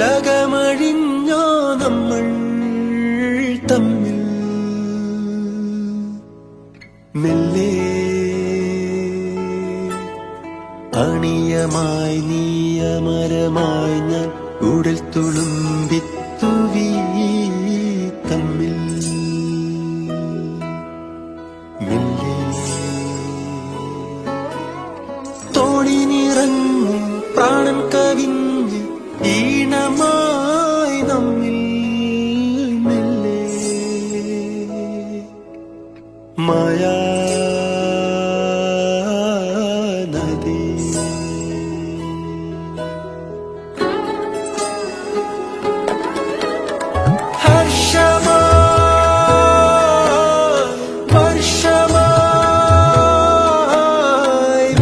തിലകമഴിഞ്ഞോ നമ്മൾ തമ്മിൽ മെല്ലെ അണിയമായി നീയമരമായി ഞാൻ ഉടൽ തുളുമ്പിത്തുവീ തമ്മിൽ മെല്ലെ തോണിനിറങ്ങി പ്രാണൻ കവിഞ്ഞ് ഈണമായി നമ്മിൽ മെല്ലെ മായാ നദി വർഷമായി